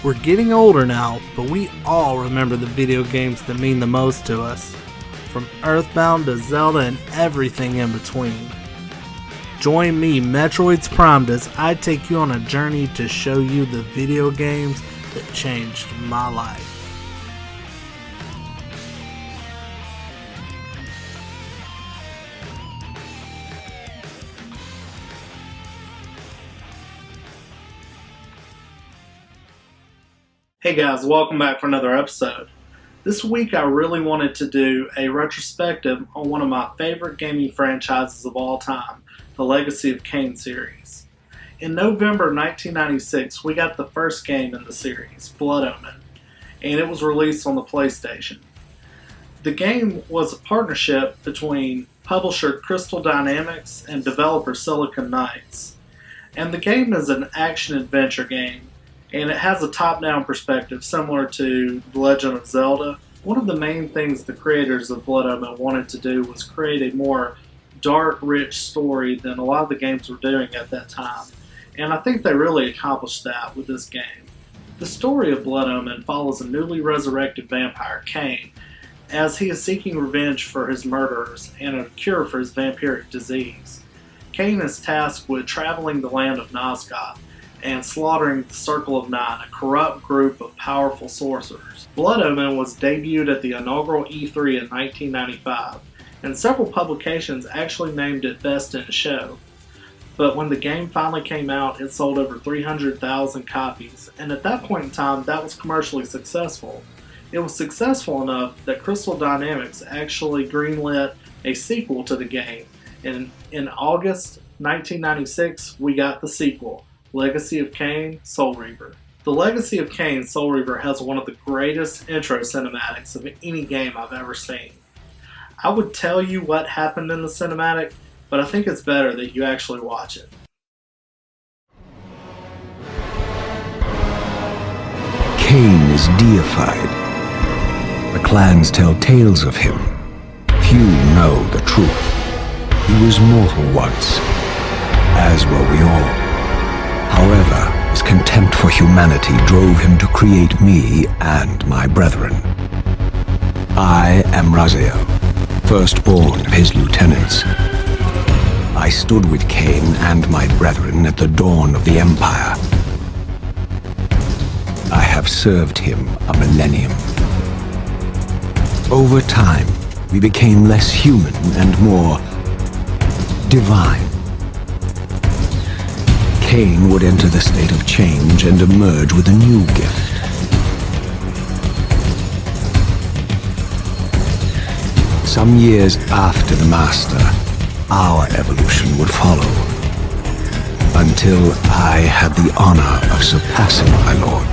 We're getting older now, but we all remember the video games that mean the most to us. From Earthbound to Zelda and everything in between. Join me, Metroids Primed, as I take you on a journey to show you the video games that changed my life. Hey guys, welcome back for another episode. This week I really wanted to do a retrospective on one of my favorite gaming franchises of all time, the Legacy of Kain series. In November 1996, we got the first game in the series, Blood Omen, and it was released on the PlayStation. The game was a partnership between publisher Crystal Dynamics and developer Silicon Knights. And the game is an action-adventure game, and it has a top-down perspective similar to The Legend of Zelda. One of the main things the creators of Blood Omen wanted to do was create a more dark, rich story than a lot of the games were doing at that time. And I think they really accomplished that with this game. The story of Blood Omen follows a newly resurrected vampire, Kain, as he is seeking revenge for his murderers and a cure for his vampiric disease. Kain is tasked with traveling the land of Nosgoth and slaughtering the Circle of Nine, a corrupt group of powerful sorcerers. Blood Omen was debuted at the inaugural E3 in 1995, and several publications actually named it Best in Show. But when the game finally came out, it sold over 300,000 copies, and at that point in time, that was commercially successful. It was successful enough that Crystal Dynamics actually greenlit a sequel to the game, and in August 1996, we got the sequel, Legacy of Kain, Soul Reaver. The Legacy of Kain, Soul Reaver has one of the greatest intro cinematics of any game I've ever seen. I would tell you what happened in the cinematic, but I think it's better that you actually watch it. Kain is deified. The clans tell tales of him. Few know the truth. He was mortal once, as were we all. However, his contempt for humanity drove him to create me and my brethren. I am Raziel, firstborn of his lieutenants. I stood with Kain and my brethren at the dawn of the Empire. I have served him a millennium. Over time, we became less human and more divine. Kain would enter the state of change and emerge with a new gift. Some years after the Master, our evolution would follow, until I had the honor of surpassing my Lord.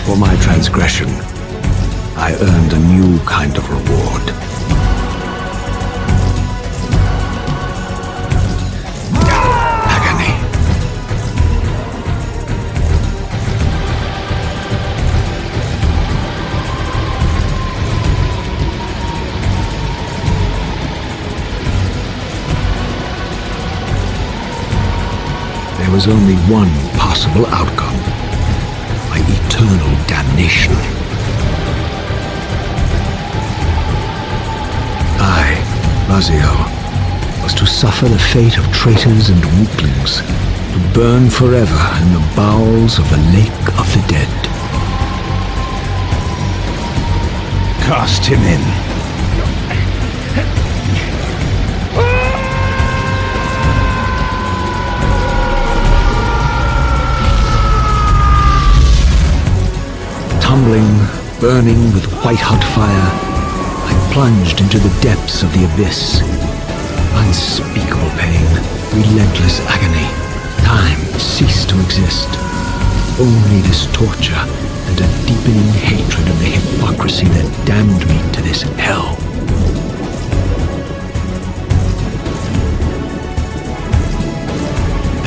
For my transgression, I earned a new kind of reward. Agony. There was only one possible outcome. My eternal damnation. I, Raziel, was to suffer the fate of traitors and weaklings, to burn forever in the bowels of the Lake of the Dead. Cast him in. Tumbling, burning with white-hot fire, I plunged into the depths of the abyss. Unspeakable pain, relentless agony. Time ceased to exist. Only this torture and a deepening hatred of the hypocrisy that damned me to this hell.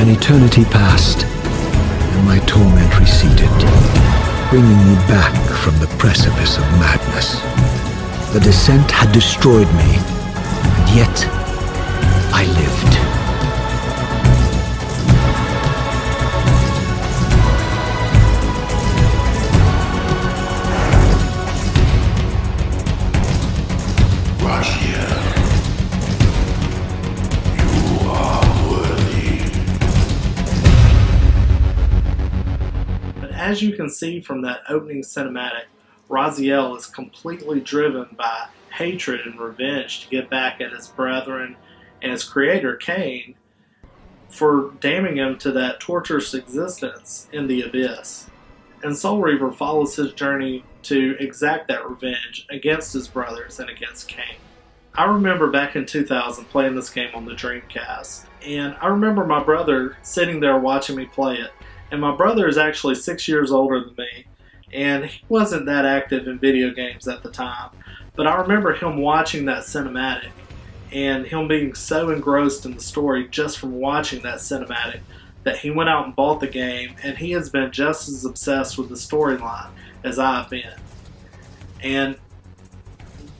An eternity passed, and my torment receded, bringing me back from the precipice of madness. The descent had destroyed me, and yet I lived. As you can see from that opening cinematic, Raziel is completely driven by hatred and revenge to get back at his brethren and his creator, Kain, for damning him to that torturous existence in the abyss. And Soul Reaver follows his journey to exact that revenge against his brothers and against Kain. I remember back in 2000 playing this game on the Dreamcast, and I remember my brother sitting there watching me play it. And my brother is actually 6 years older than me, and he wasn't that active in video games at the time. But I remember him watching that cinematic, and him being so engrossed in the story just from watching that cinematic that he went out and bought the game, and he has been just as obsessed with the storyline as I've been. And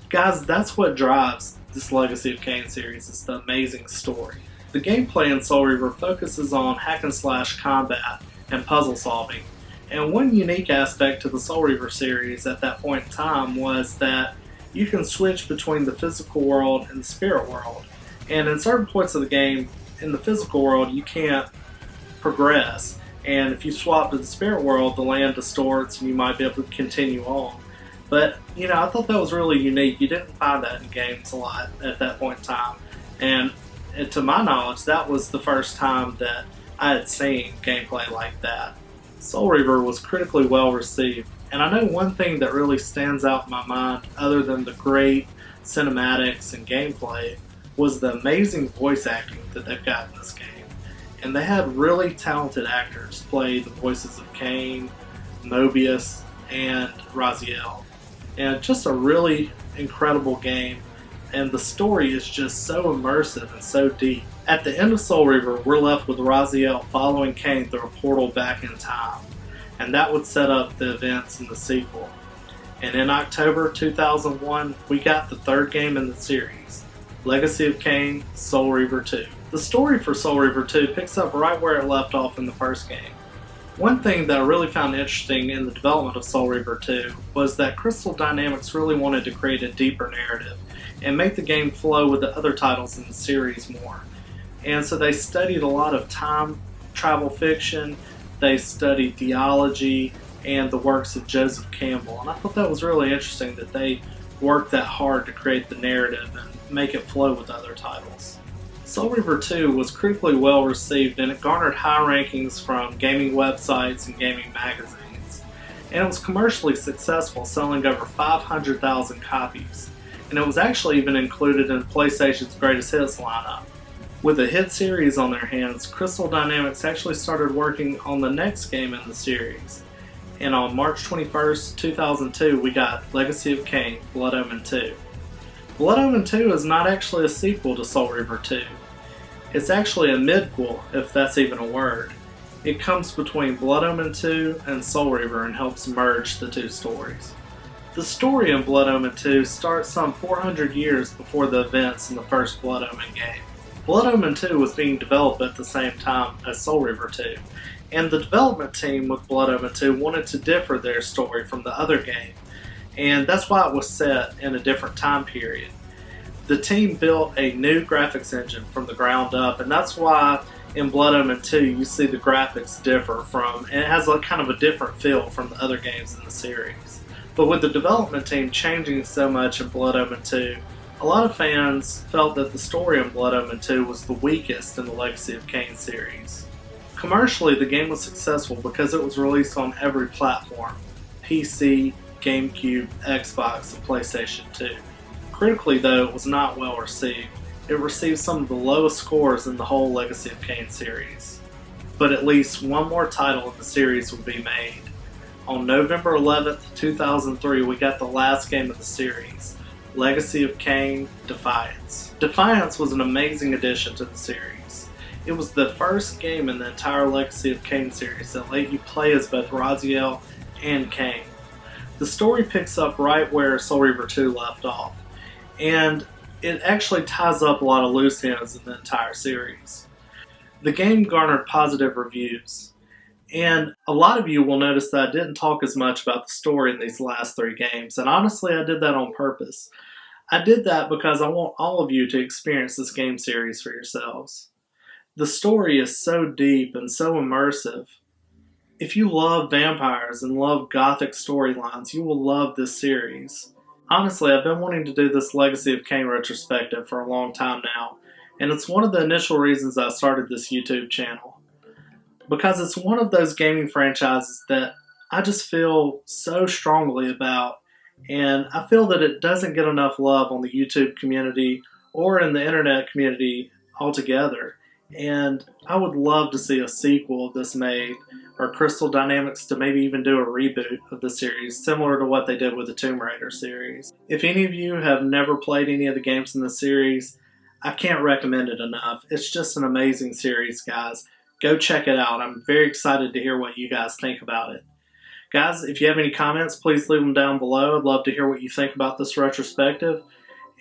guys, that's what drives this Legacy of Kain series, is the amazing story. The gameplay in Soul Reaver focuses on hack and slash combat and puzzle solving. And one unique aspect to the Soul Reaver series at that point in time was that you can switch between the physical world and the spirit world. And in certain points of the game, in the physical world, you can't progress. And if you swap to the spirit world, the land distorts and you might be able to continue on. But, I thought that was really unique. You didn't find that in games a lot at that point in time. And to my knowledge, that was the first time that I had seen gameplay like that. Soul Reaver was critically well received, and I know one thing that really stands out in my mind, other than the great cinematics and gameplay, was the amazing voice acting that they've got in this game. And they had really talented actors play the voices of Kain, Mobius, and Raziel. And just a really incredible game, and the story is just so immersive and so deep. At the end of Soul Reaver, we're left with Raziel following Kain through a portal back in time, and that would set up the events in the sequel. And in October 2001, we got the third game in the series, Legacy of Kain, Soul Reaver 2. The story for Soul Reaver 2 picks up right where it left off in the first game. One thing that I really found interesting in the development of Soul Reaver 2 was that Crystal Dynamics really wanted to create a deeper narrative and make the game flow with the other titles in the series more. And so they studied a lot of time travel fiction, they studied theology, and the works of Joseph Campbell. And I thought that was really interesting that they worked that hard to create the narrative and make it flow with other titles. Soul Reaver 2 was critically well received, and it garnered high rankings from gaming websites and gaming magazines. And it was commercially successful, selling over 500,000 copies. And it was actually even included in PlayStation's Greatest Hits lineup. With a hit series on their hands, Crystal Dynamics actually started working on the next game in the series. And on March 21st, 2002, we got Legacy of Kain, Blood Omen 2. Blood Omen 2 is not actually a sequel to Soul Reaver 2. It's actually a midquel, if that's even a word. It comes between Blood Omen 2 and Soul Reaver and helps merge the two stories. The story in Blood Omen 2 starts some 400 years before the events in the first Blood Omen game. Blood Omen 2 was being developed at the same time as Soul Reaver 2, and the development team with Blood Omen 2 wanted to differ their story from the other game, and that's why it was set in a different time period. The team built a new graphics engine from the ground up, and that's why in Blood Omen 2 you see the graphics differ from, and it has a kind of a different feel from the other games in the series. But with the development team changing so much in Blood Omen 2, a lot of fans felt that the story in Blood Omen 2 was the weakest in the Legacy of Kain series. Commercially, the game was successful because it was released on every platform: PC, GameCube, Xbox, and PlayStation 2. Critically, though, it was not well received. It received some of the lowest scores in the whole Legacy of Kain series. But at least one more title in the series would be made. On November 11th, 2003, we got the last game of the series, Legacy of Kain, Defiance. Defiance was an amazing addition to the series. It was the first game in the entire Legacy of Kain series that let you play as both Raziel and Kain. The story picks up right where Soul Reaver 2 left off, and it actually ties up a lot of loose ends in the entire series. The game garnered positive reviews, and a lot of you will notice that I didn't talk as much about the story in these last 3 games, and honestly I did that on purpose. I did that because I want all of you to experience this game series for yourselves. The story is so deep and so immersive. If you love vampires and love gothic storylines, you will love this series. Honestly, I've been wanting to do this Legacy of Kain retrospective for a long time now, and it's one of the initial reasons I started this YouTube channel. Because it's one of those gaming franchises that I just feel so strongly about, and I feel that it doesn't get enough love on the YouTube community or in the internet community altogether. And I would love to see a sequel of this made, or Crystal Dynamics to maybe even do a reboot of the series, similar to what they did with the Tomb Raider series. If any of you have never played any of the games in the series, I can't recommend it enough. It's just an amazing series, guys. Go check it out. I'm very excited to hear what you guys think about it. Guys, if you have any comments, please leave them down below. I'd love to hear what you think about this retrospective.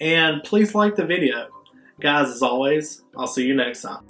And please like the video. Guys, as always, I'll see you next time.